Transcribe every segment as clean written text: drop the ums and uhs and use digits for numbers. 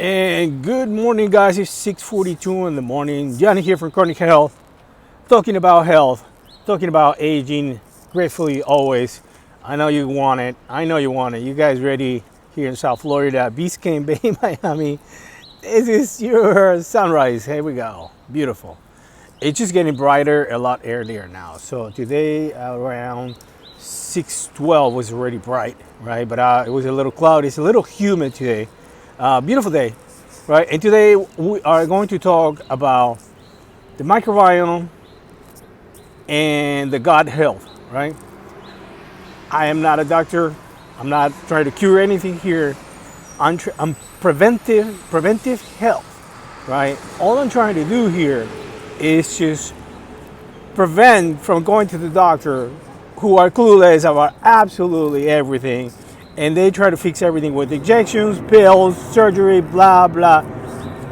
And good morning, guys. It's 6:42 in the morning. Johnny here from Chronic Health, health, talking about aging gratefully always. I know you want it. I know you want it. You guys ready here in South Florida, Biscayne Bay, Miami? This is your sunrise. Here we go. Beautiful. It's just getting brighter a lot earlier now. So today around 6:12 was already bright, right? But it was a little cloudy. It's a little humid today. Beautiful day, right? And today we are going to talk about the microbiome and the gut health, right? I am not a doctor. I'm not trying to cure anything here. I'm preventive health, right? All I'm trying to do here is just prevent from going to the doctor who are clueless about absolutely everything, and they try to fix everything with injections, pills, surgery, blah blah.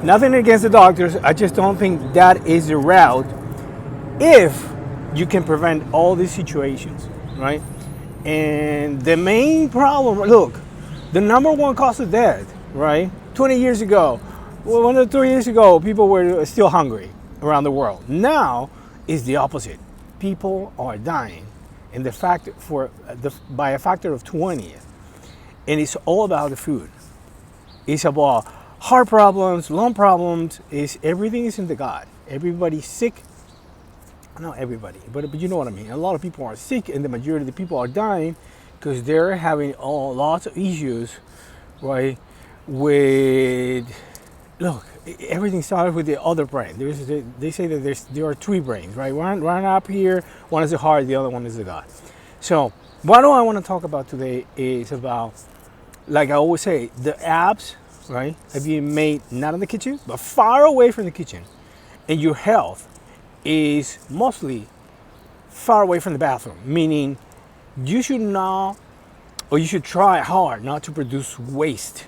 Nothing against the doctors. I just don't think that is the route if you can prevent all these situations, right? And the main problem, look, the number one cause of death, right? 20 years ago, well, 2 years ago, people were still hungry around the world. Now is the opposite. People are dying, and by a factor of 20. And it's all about the food. It's about heart problems, lung problems. Everything is in the gut. Everybody's sick. Not everybody, but you know what I mean. A lot of people are sick, and the majority of the people are dying because they're having lots of issues, right? Look, everything started with the other brain. They say that there are three brains, right? One up here, one is the heart, the other one is the gut. So what I want to talk about today is about, like I always say, the abs, right, are being made not in the kitchen, but far away from the kitchen. And your health is mostly far away from the bathroom, meaning you should not, or you should try hard not to produce waste.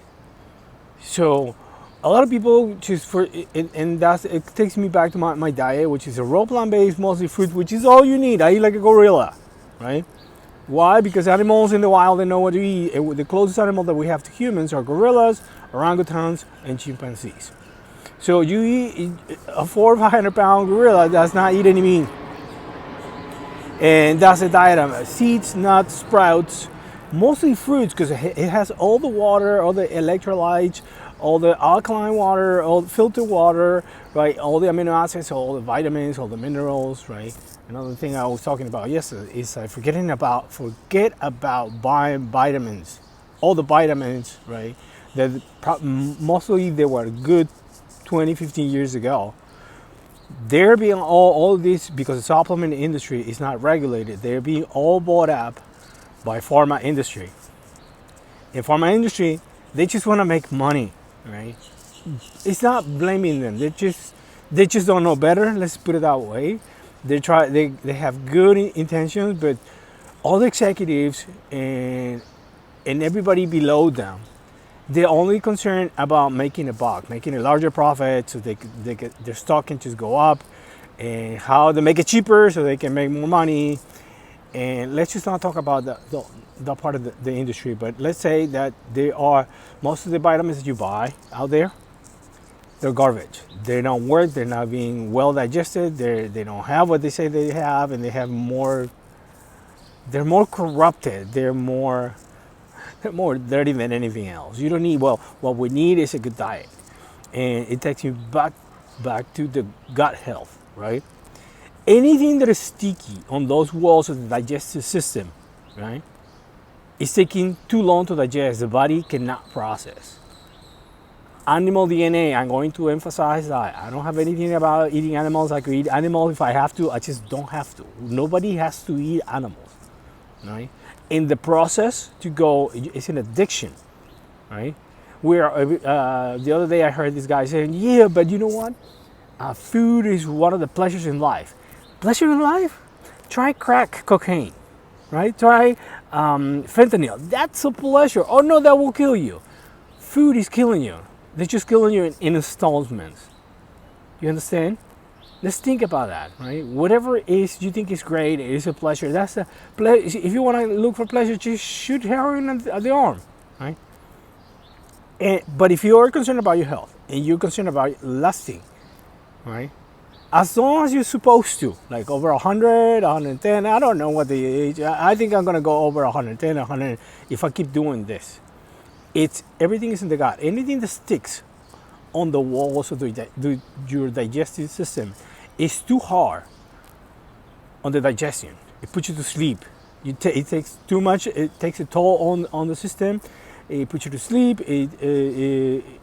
So a lot of people it takes me back to my diet, which is a raw plant-based, mostly fruit, which is all you need. I eat like a gorilla, right? Why? Because animals in the wild, they know what to eat. The closest animal that we have to humans are gorillas, orangutans, and chimpanzees. So you eat a 400 or 500 pound gorilla does not eat any meat. And that's a diet of seeds, nuts, sprouts, mostly fruits, because it has all the water, all the electrolytes, all the alkaline water, all the filtered water, right? All the amino acids, all the vitamins, all the minerals, right? Another thing I was talking about yesterday is forget about buying vitamins, all the vitamins, right? That mostly they were good 20, 15 years ago. They're being all this, because the supplement industry is not regulated. They're being all bought up by pharma industry. In pharma industry, they just want to make money, right? It's not blaming them. They just don't know better. Let's put it that way. They have good intentions, but all the executives and everybody below them, they're only concerned about making a buck, making a larger profit, so their stock can just go up, and how they make it cheaper so they can make more money. And let's just not talk about the part of the industry, but let's say that most of the vitamins that you buy out there, they're garbage. They don't work. They're not being well digested. They don't have what they say they have, and they're more corrupted. They're more dirty than anything else. You don't need, what we need is a good diet. And it takes you back to the gut health, right? Anything that is sticky on those walls of the digestive system, right, is taking too long to digest. The body cannot process. Animal DNA, I'm going to emphasize that. I don't have anything about eating animals. I could eat animals if I have to. I just don't have to. Nobody has to eat animals, right? In the process to go, it's an addiction, right? The other day I heard this guy saying, yeah, but you know what? Food is one of the pleasures in life. Pleasure in life? Try crack cocaine, right? Try fentanyl. That's a pleasure. Oh no, that will kill you. Food is killing you. They're just killing you in installments. You understand? Let's think about that, right? Whatever it is you think is great, it is a pleasure. That's a pleasure. If you want to look for pleasure, just shoot heroin at the arm, right? But if you're concerned about your health and you're concerned about lasting, right? As long as you're supposed to, like over 100, 110, I don't know what the age, I think I'm gonna go over 110, 100 if I keep doing this. Everything is in the gut. Anything that sticks on the walls of your digestive system is too hard on the digestion. It puts you to sleep. It takes too much, it takes a toll on the system. It puts you to sleep.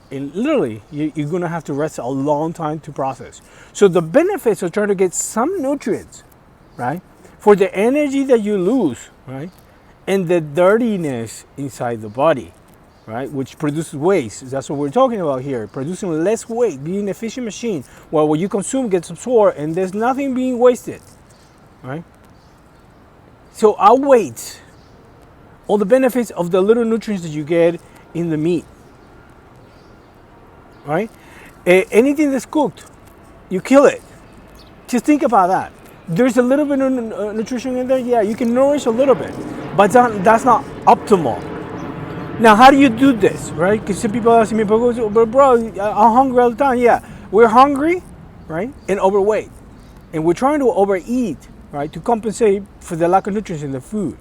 Literally, you're gonna have to rest a long time to process. So the benefits of trying to get some nutrients, right, for the energy that you lose, right, and the dirtiness inside the body, right, which produces waste. That's what we're talking about here. Producing less waste, being an efficient machine, where what you consume gets absorbed and there's nothing being wasted, right? So outweighs all the benefits of the little nutrients that you get in the meat, right? Anything that's cooked, you kill it. Just think about that. There's a little bit of nutrition in there. Yeah, you can nourish a little bit, but that's not optimal. Now, how do you do this, right? Because some people ask me, but bro, I'm hungry all the time. Yeah, we're hungry, right, and overweight. And we're trying to overeat, right, to compensate for the lack of nutrients in the food,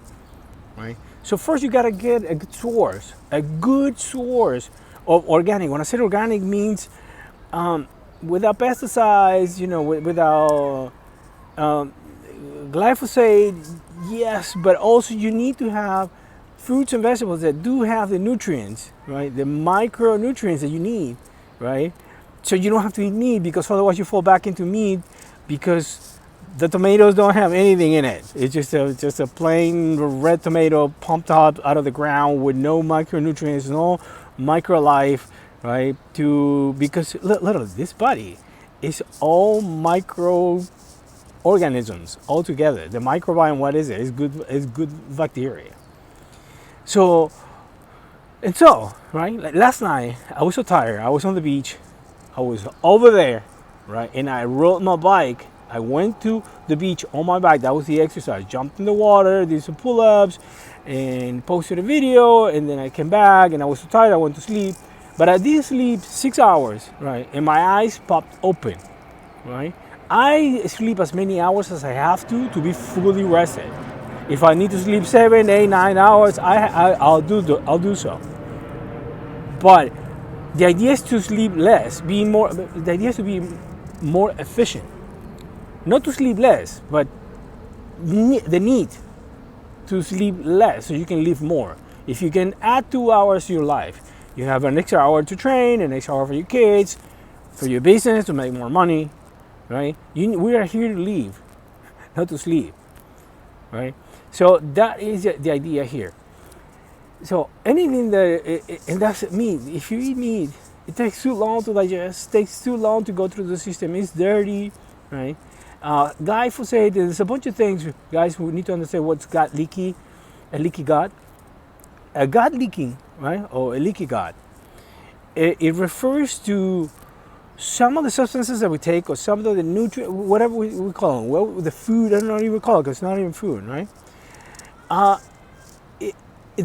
right? So first you gotta get a good source of organic. When I say organic, means without pesticides, without glyphosate, yes, but also you need to have fruits and vegetables that do have the nutrients, right? The micronutrients that you need, right? So you don't have to eat meat, because otherwise you fall back into meat, because the tomatoes don't have anything in it. It's just a plain red tomato pumped up out of the ground with no micronutrients, no micro life, right? Because literally this body is all microorganisms all together. The microbiome, what is it? It's good bacteria. So, right? Like last night, I was so tired. I was on the beach. I was over there, right? And I rode my bike. I went to the beach on my bike. That was the exercise. Jumped in the water, did some pull-ups, and posted a video. And then I came back, and I was so tired, I went to sleep. But I did sleep 6 hours, right? And my eyes popped open, right? I sleep as many hours as I have to be fully rested. If I need to sleep 7, 8, 9 hours, I'll do so. But the idea is to sleep less, the idea is to be more efficient. Not to sleep less, but the need to sleep less so you can live more. If you can add 2 hours to your life, you have an extra hour to train, an extra hour for your kids, for your business, to make more money, right? We are here to live, not to sleep, right? So that is the idea here. So anything and that's meat. If you eat meat, it takes too long to digest, takes too long to go through the system. It's dirty, right? Glyphosate, there's a bunch of things, guys, we need to understand what's a leaky gut. A gut leaking, right, or a leaky gut. It refers to some of the substances that we take, or some of the nutrients, whatever we call them. Well, the food, I don't even call it, because it's not even food, right? It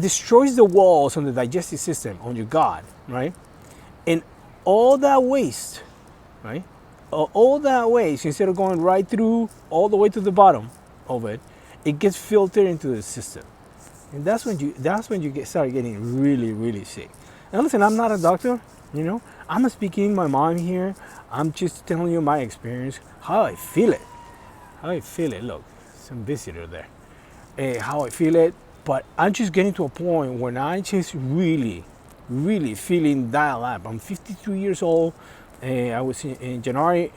destroys the walls on the digestive system, on your gut, right? And all that waste, right? All that waste, instead of going right through all the way to the bottom of it, it gets filtered into the system, and that's when you start getting really, really sick. Now listen, I'm not a doctor, I'm speaking my mind here. I'm just telling you my experience, how I feel it. Look, some visitor there. How I feel it, but I'm just getting to a point when I just really, really feeling dialed up. I'm 52 years old. I was in January.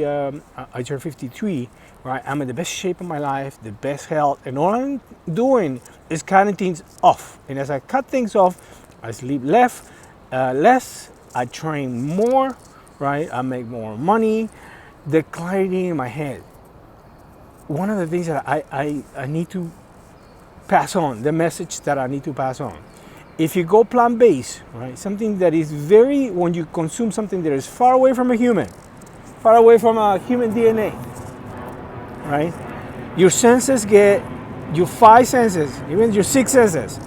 I turned 53. Right, I'm in the best shape of my life, the best health, and all I'm doing is cutting things off. And as I cut things off, I sleep less. I train more. Right, I make more money. The clarity in my head. One of the things that I need to pass on, the message that I need to pass on. If you go plant-based, right, something that is when you consume something that is far away from a human DNA, right, your five senses, even your six senses,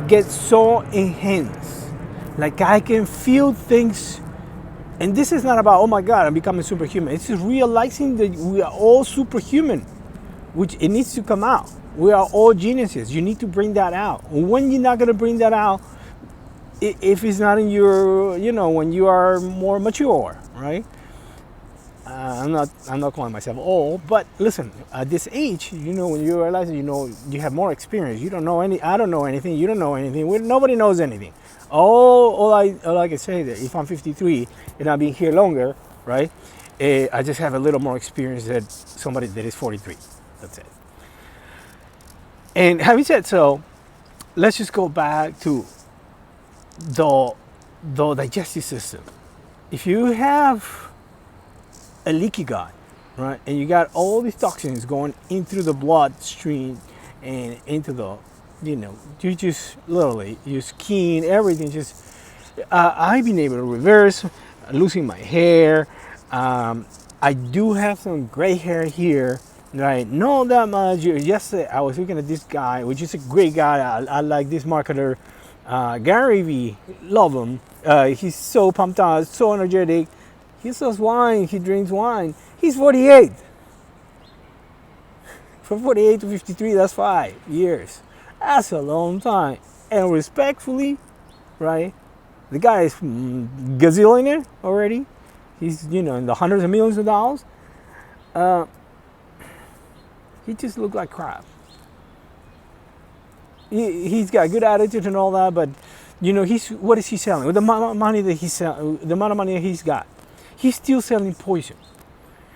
get so enhanced. Like I can feel things, and this is not about, oh my God, I'm becoming superhuman. It's just realizing that we are all superhuman, which it needs to come out. We are all geniuses. You need to bring that out. When you're not going to bring that out, if it's not in your, when you are more mature, right? I'm not calling myself old, but listen, at this age, when you realize, you have more experience. You don't know I don't know anything. You don't know anything. Nobody knows anything. All I can say that if I'm 53 and I've been here longer, right? I just have a little more experience than somebody that is 43. That's it. And having said so, let's just go back to the digestive system. If you have a leaky gut, right, and you got all these toxins going into the bloodstream and into the, you just literally, your skin, everything just, I've been able to reverse, losing my hair. I do have some gray hair here, right? Not that much. Yesterday I was looking at this guy, which is a great guy. I like this marketer, Gary Vee. Love him. He's so pumped out, so energetic. He sells wine. He drinks wine. He's 48. From 48 to 53, that's 5 years. That's a long time. And respectfully, right? The guy is gazillionaire already. He's, in the hundreds of millions of dollars. He just looked like crap. He's got good attitude and all that, but what is he selling? With the amount of money that he's got, he's still selling poison.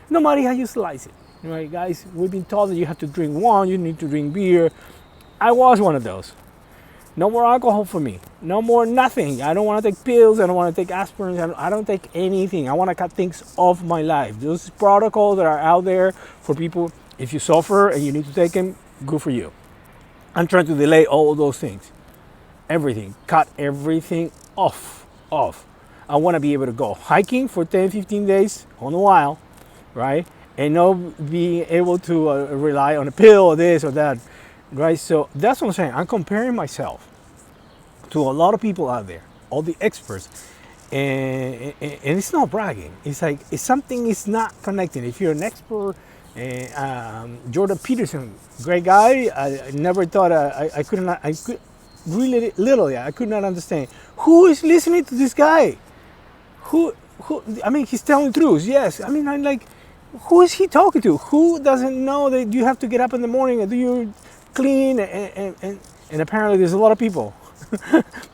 No matter how you slice it, right, guys? We've been told that you have to drink wine, you need to drink beer. I was one of those. No more alcohol for me. No more nothing. I don't want to take pills. I don't want to take aspirin. I don't take anything. I want to cut things off my life. Those protocols that are out there for people, if you suffer and you need to take them, good for you. I'm trying to delay all those things. Everything. Cut everything off. I want to be able to go hiking for 10, 15 days on the wild, right? And not being able to rely on a pill or this or that, right? So that's what I'm saying. I'm comparing myself to a lot of people out there, all the experts. And it's not bragging. It's like, if something is not connecting, if you're an expert, Jordan Peterson, great guy. I never thought I could not understand. Who is listening to this guy? Who, I mean, he's telling the truth, yes. I mean, I'm like, who is he talking to? Who doesn't know that you have to get up in the morning and do your clean? And apparently there's a lot of people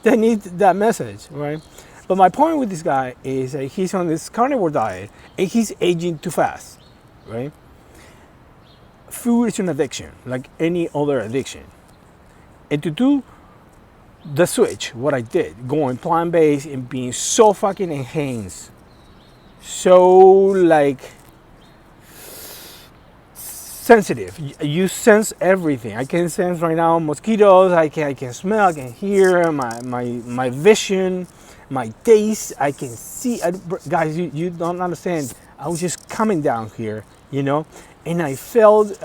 that need that message, right? But my point with this guy is that he's on this carnivore diet and he's aging too fast, right? Food is an addiction, like any other addiction. And to do the switch, what I did, going plant-based and being so fucking enhanced, so like sensitive. You sense everything. I can sense right now mosquitoes. I can smell. I can hear my vision, my taste. I can see. Guys, you don't understand. I was just coming down here, and I felt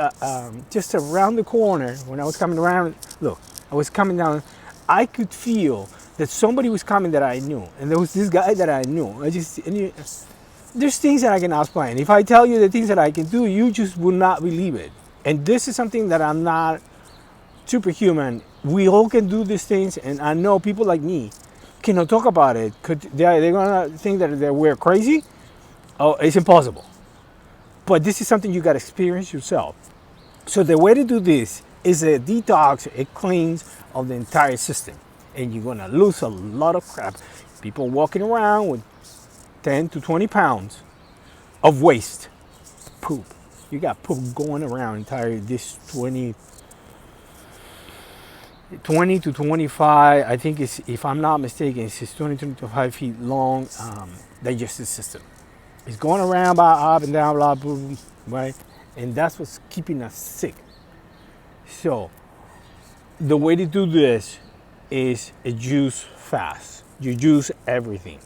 just around the corner when I was coming around. Look, I was coming down. I could feel that somebody was coming that I knew, and there was this guy that I knew. There's things that I cannot explain. If I tell you the things that I can do, you just will not believe it. And this is something that I'm not superhuman. We all can do these things, and I know people like me cannot talk about it. They're gonna think that we're crazy. Oh, it's impossible. But this is something you gotta experience yourself. So the way to do this is a detox, a cleanse of the entire system. And you're gonna lose a lot of crap. People walking around with 10 to 20 pounds of waste. Poop. You got poop going around entire this 20 to 25, I think it's, if I'm not mistaken, it's 20 to 25 feet long digestive system. It's going around by up and down, blah, blah, blah, right? And that's what's keeping us sick. So the way to do this is a juice fast. You juice everything.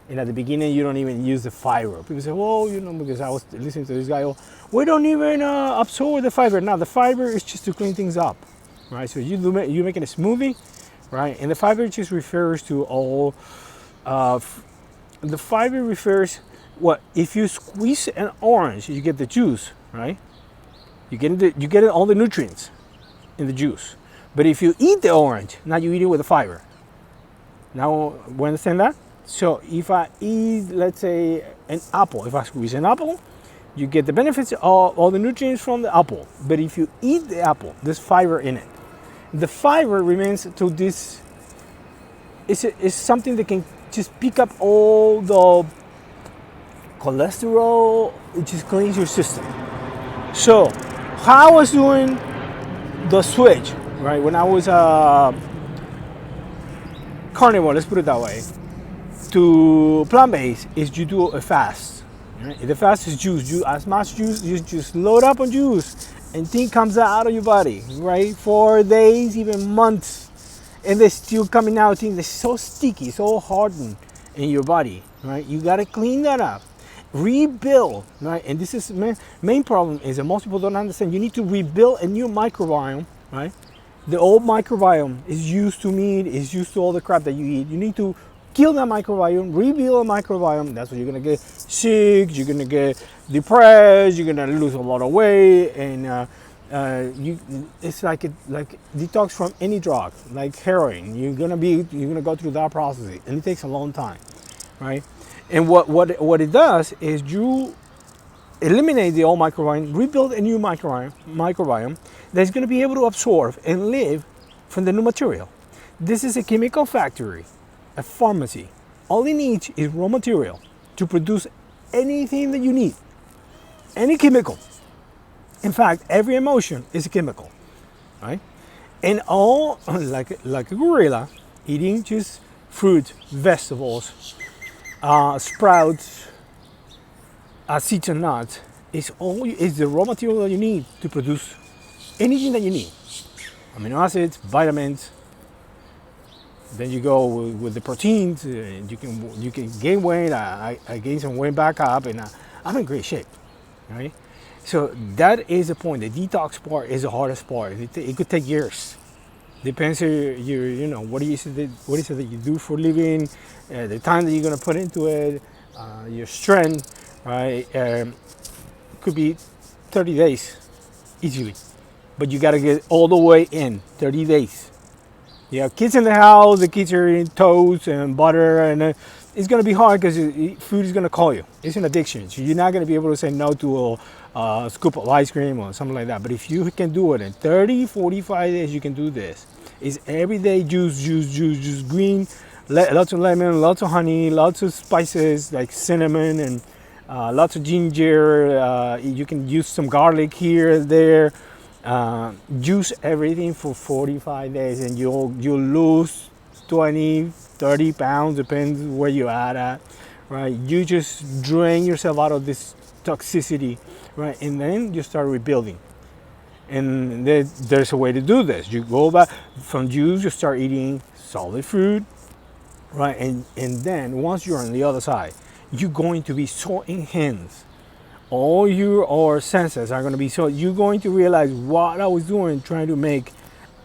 And at the beginning, you don't even use the fiber. People say, well, because I was listening to this guy, oh, we don't even absorb the fiber. Now, the fiber is just to clean things up, right? So you're making a smoothie, right? And the fiber just refers to all. The fiber refers what if you squeeze an orange, you get the juice, right? You get all the nutrients in the juice. But if you eat the orange, now you eat it with the fiber. Now, we understand that? So if I eat, let's say, an apple, if I squeeze an apple, you get the benefits of all the nutrients from the apple. But if you eat the apple, there's fiber in it. The fiber remains to this, is something that can just pick up all the cholesterol, it just cleans your system. So, how I was doing the switch, right, when I was carnivore, let's put it that way, to plant-based, is you do a fast. Right? The fast is juice, as much juice, you just load up on juice, and thing comes out of your body, right? 4 days, even months, and they're still coming out. Things they're so sticky, so hardened in your body, right? You gotta clean that up, rebuild, right? And this is main problem is that most people don't understand. You need to rebuild a new microbiome, right? The old microbiome is used to meat, is used to all the crap that you eat. You need to kill that microbiome, rebuild a microbiome. That's when you're gonna get sick, you're gonna get depressed, you're gonna lose a lot of weight, and it's like detox from any drug, like heroin. You're gonna go through that process, and it takes a long time, right? And what it does is you eliminate the old microbiome, rebuild a new microbiome that's going to be able to absorb and live from the new material. This is a chemical factory, a pharmacy. All it needs is raw material to produce anything that you need, any chemical. In fact, every emotion is a chemical, right? And all like a gorilla eating just fruit, vegetables, sprouts, seeds and nuts is the raw material that you need to produce anything that you need. Amino acids, vitamins. Then you go with the proteins. You can gain weight. I gained some weight back up, and I'm in great shape, right? So that is the point. The detox part is the hardest part. It could take years. Depends on what is it that you do for a living, the time that you're gonna put into it, your strength. Right, could be 30 days easily, but you gotta get all the way in 30 days. You have kids in the house, the kids are eating toast and butter, and it's gonna be hard because food is gonna call you. It's an addiction, so you're not gonna be able to say no to a scoop of ice cream or something like that. But if you can do it in 30, 45 days, you can do this. It's everyday juice, green, lots of lemon, lots of honey, lots of spices like cinnamon and lots of ginger. You can use some garlic here and there. Juice everything for 45 days, and you'll lose 20, 30 pounds, depends where you're at, right? You just drain yourself out of this toxicity, right? And then you start rebuilding. And there's a way to do this. You go back from juice, you start eating solid food, right? And then once you're on the other side, you're going to be so enhanced. All your senses are going to be so. You're going to realize what I was doing trying to make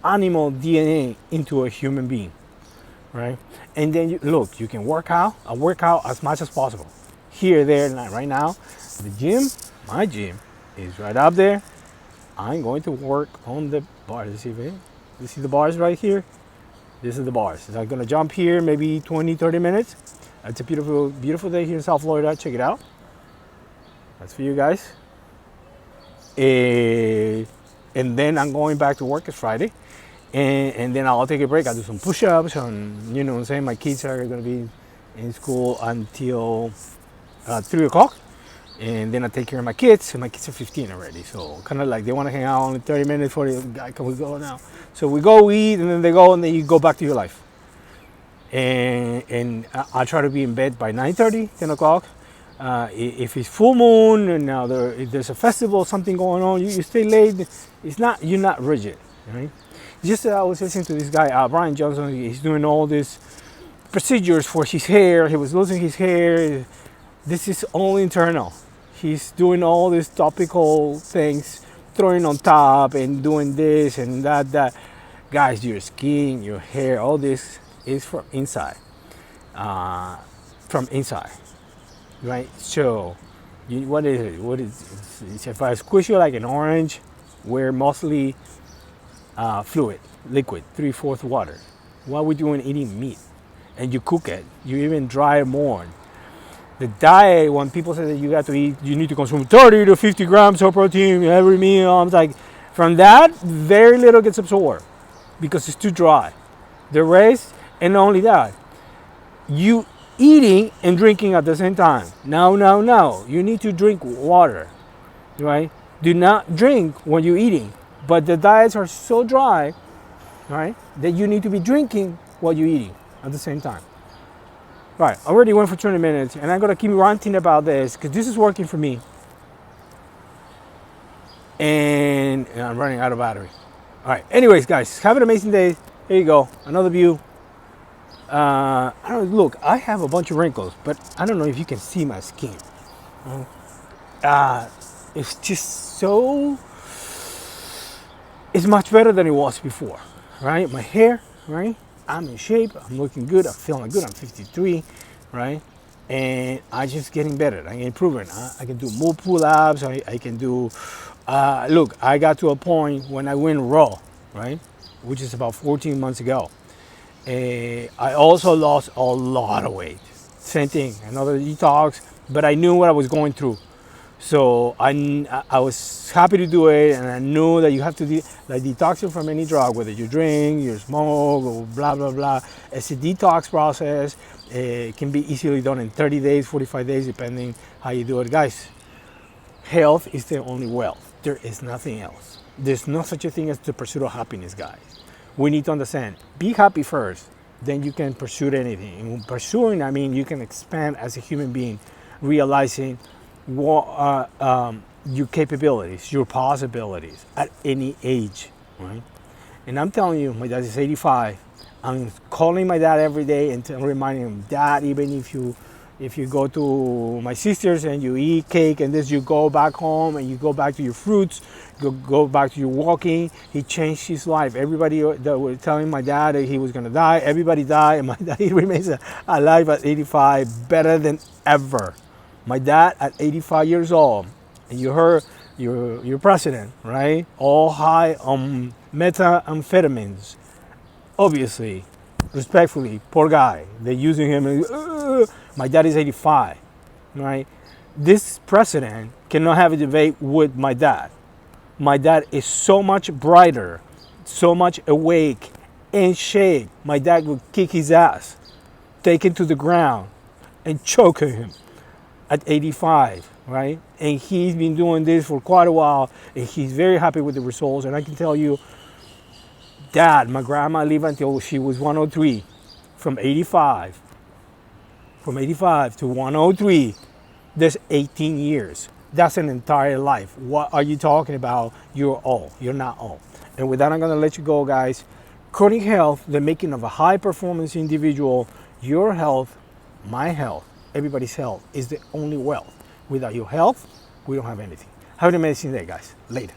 animal DNA into a human being, right? And then you can work out. I work out as much as possible. Here, there, and right now, my gym is right up there. I'm going to work on the bars. You see the bars right here? This is the bars. So I'm going to jump here maybe 20, 30 minutes. It's a beautiful, beautiful day here in South Florida. Check it out. That's for you guys. And then I'm going back to work. It's Friday. And then I'll take a break. I'll do some push-ups. And, you know what I'm saying? My kids are going to be in school until 3 o'clock. And then I take care of my kids. And my kids are 15 already. So kind of like they want to hang out only 30 minutes, 40. Guy, can we go now? So we go eat, and then they go, and then you go back to your life. And I try to be in bed by 9:30, 10 o'clock. If it's full moon and now if there's a festival, something going on, you stay late. You're not rigid, right? Just I was listening to this guy, Brian Johnson. He's doing all these procedures for his hair. He was losing his hair. This is all internal. He's doing all these topical things, throwing on top and doing this and that. Guys, your skin, your hair, all this is from inside. From inside, right? So, what is it? What is it's if I squish you like an orange, we're mostly fluid, liquid, 3/4 water. What we do when eating meat, and you cook it, you even dry it more. The diet, when people say that you got to eat, you need to consume 30 to 50 grams of protein every meal. I'm like, from that, very little gets absorbed because it's too dry. The rest, and not only that, you eating and drinking at the same time. No. You need to drink water, right? Do not drink when you're eating. But the diets are so dry, right, that you need to be drinking while you're eating at the same time. Right, I already went for 20 minutes, and I'm going to keep ranting about this because this is working for me. And I'm running out of battery. All right, anyways, guys, have an amazing day. Here you go, another view. I don't look. I have a bunch of wrinkles, but I don't know if you can see my skin. It's just so. It's much better than it was before, right? My hair, right? I'm in shape. I'm looking good. I'm feeling good. I'm 53, right? And I'm just getting better. I'm improving. I can do more pull-ups. I can do. Look, I got to a point when I went raw, right? Which is about 14 months ago. I also lost a lot of weight. Same thing, another detox, but I knew what I was going through. So I was happy to do it, and I knew that you have to like detoxing from any drug, whether you drink, you smoke, or blah, blah, blah. It's a detox process. It can be easily done in 30 days, 45 days, depending how you do it. Guys, health is the only wealth. There is nothing else. There's no such a thing as the pursuit of happiness, guys. We need to understand, be happy first, then you can pursue anything. And pursuing, I mean, you can expand as a human being, realizing what, your capabilities, your possibilities at any age, right? And I'm telling you, my dad is 85. I'm calling my dad every day and reminding him, Dad, even if you go to my sister's and you eat cake and this, you go back home and you go back to your fruits, go back to your walking. He changed his life. Everybody that were telling my dad that he was going to die, everybody died, and my dad he remains alive at 85, better than ever. My dad at 85 years old, and you heard your president, right? All high on methamphetamines. Obviously, respectfully, poor guy. They're using him. My dad is 85, right? This president cannot have a debate with my dad. My dad is so much brighter, so much awake, in shape. My dad would kick his ass, take him to the ground, and choke him at 85, right? And he's been doing this for quite a while, and he's very happy with the results. And I can tell you, Dad, my grandma lived until she was 103, from 85 to 103. That's 18 years. That's an entire life. What are you talking about? You're old. You're not old. And with that, I'm going to let you go, guys. Chronic health, the making of a high-performance individual. Your health, my health, everybody's health is the only wealth. Without your health, we don't have anything. Have an amazing day, guys. Later.